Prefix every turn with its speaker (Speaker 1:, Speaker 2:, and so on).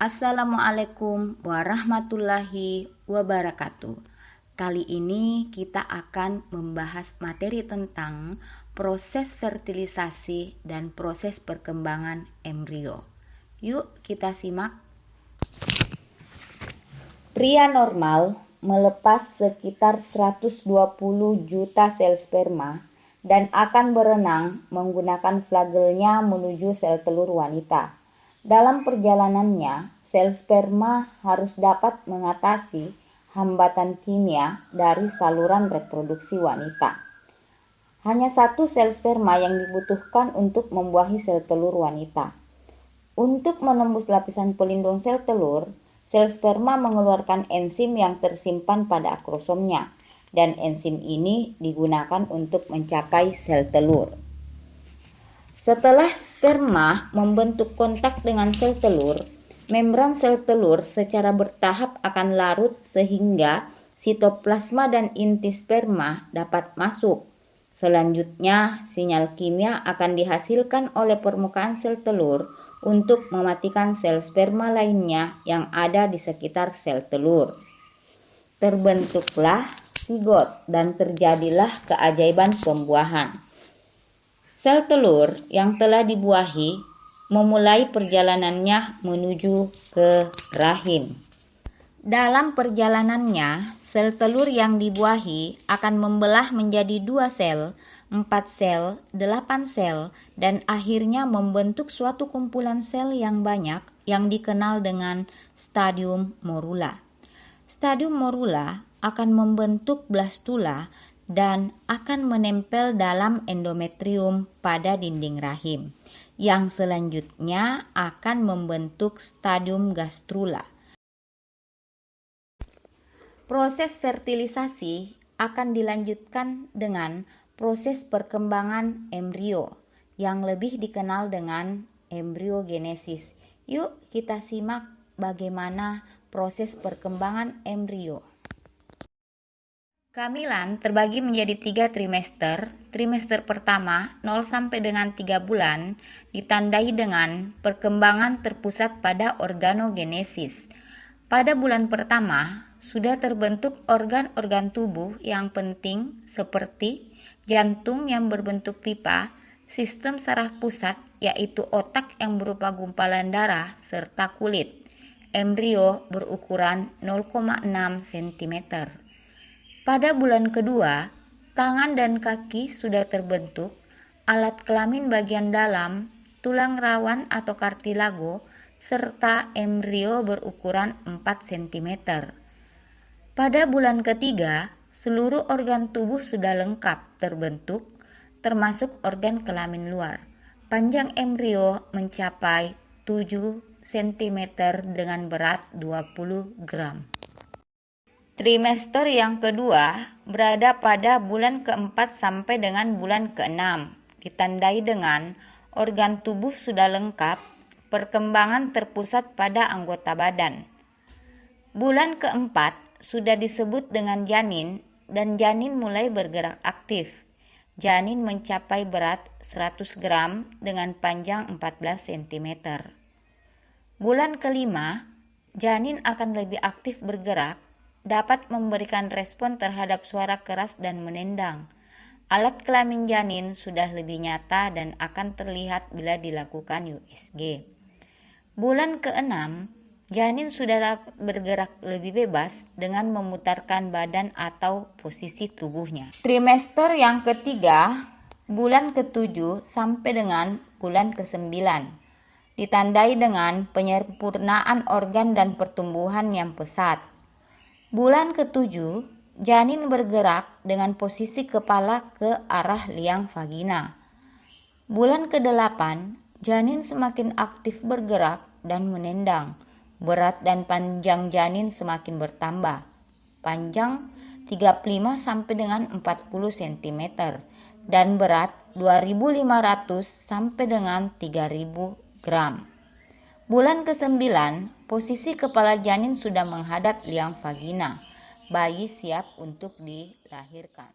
Speaker 1: Assalamualaikum warahmatullahi wabarakatuh. Kali ini kita akan membahas materi tentang proses fertilisasi dan proses perkembangan embrio. Yuk kita simak. Pria normal melepas sekitar 120 juta sel sperma dan akan berenang menggunakan flagelnya menuju sel telur wanita. Dalam perjalanannya, sel sperma harus dapat mengatasi hambatan kimia dari saluran reproduksi wanita. Hanya satu sel sperma yang dibutuhkan untuk membuahi sel telur wanita. Untuk menembus lapisan pelindung sel telur, sel sperma mengeluarkan enzim yang tersimpan pada akrosomnya, dan enzim ini digunakan untuk mencapai sel telur. Setelah sperma membentuk kontak dengan sel telur, membran sel telur secara bertahap akan larut sehingga sitoplasma dan inti sperma dapat masuk. Selanjutnya, sinyal kimia akan dihasilkan oleh permukaan sel telur untuk mematikan sel sperma lainnya yang ada di sekitar sel telur. Terbentuklah zigot dan terjadilah keajaiban pembuahan. Sel telur yang telah dibuahi memulai perjalanannya menuju ke rahim. Dalam perjalanannya, sel telur yang dibuahi akan membelah menjadi 2 sel, 4 sel, 8 sel, dan akhirnya membentuk suatu kumpulan sel yang banyak yang dikenal dengan stadium morula. Stadium morula akan membentuk blastula dan akan menempel dalam endometrium pada dinding rahim, yang selanjutnya akan membentuk stadium gastrula. Proses fertilisasi akan dilanjutkan dengan proses perkembangan embrio, yang lebih dikenal dengan embriogenesis. Yuk kita simak bagaimana proses perkembangan embrio. Kehamilan terbagi menjadi 3 trimester. Trimester pertama 0 sampai dengan 3 bulan ditandai dengan perkembangan terpusat pada organogenesis. Pada bulan pertama sudah terbentuk organ-organ tubuh yang penting seperti jantung yang berbentuk pipa, sistem saraf pusat yaitu otak yang berupa gumpalan darah serta kulit. Embrio berukuran 0,6 cm. Pada bulan kedua, tangan dan kaki sudah terbentuk, alat kelamin bagian dalam, tulang rawan atau kartilago, serta embrio berukuran 4 cm. Pada bulan ketiga, seluruh organ tubuh sudah lengkap terbentuk, termasuk organ kelamin luar. Panjang embrio mencapai 7 cm dengan berat 20 gram. Trimester yang kedua berada pada bulan keempat sampai dengan bulan keenam, ditandai dengan organ tubuh sudah lengkap, perkembangan terpusat pada anggota badan. Bulan keempat sudah disebut dengan janin dan janin mulai bergerak aktif. Janin mencapai berat 100 gram dengan panjang 14 cm. Bulan kelima, janin akan lebih aktif bergerak, dapat memberikan respon terhadap suara keras dan menendang. Alat kelamin janin sudah lebih nyata dan akan terlihat bila dilakukan USG. Bulan keenam, janin sudah bergerak lebih bebas dengan memutarkan badan atau posisi tubuhnya. Trimester yang ketiga, bulan ke-7 sampai dengan bulan ke-9, ditandai dengan penyempurnaan organ dan pertumbuhan yang pesat. Bulan ke-7, janin bergerak dengan posisi kepala ke arah liang vagina. Bulan ke-8, janin semakin aktif bergerak dan menendang. Berat dan panjang janin semakin bertambah. Panjang 35 sampai dengan 40 cm dan berat 2.500 sampai dengan 3.000 gram. Bulan ke-9, posisi kepala janin sudah menghadap liang vagina. Bayi siap untuk dilahirkan.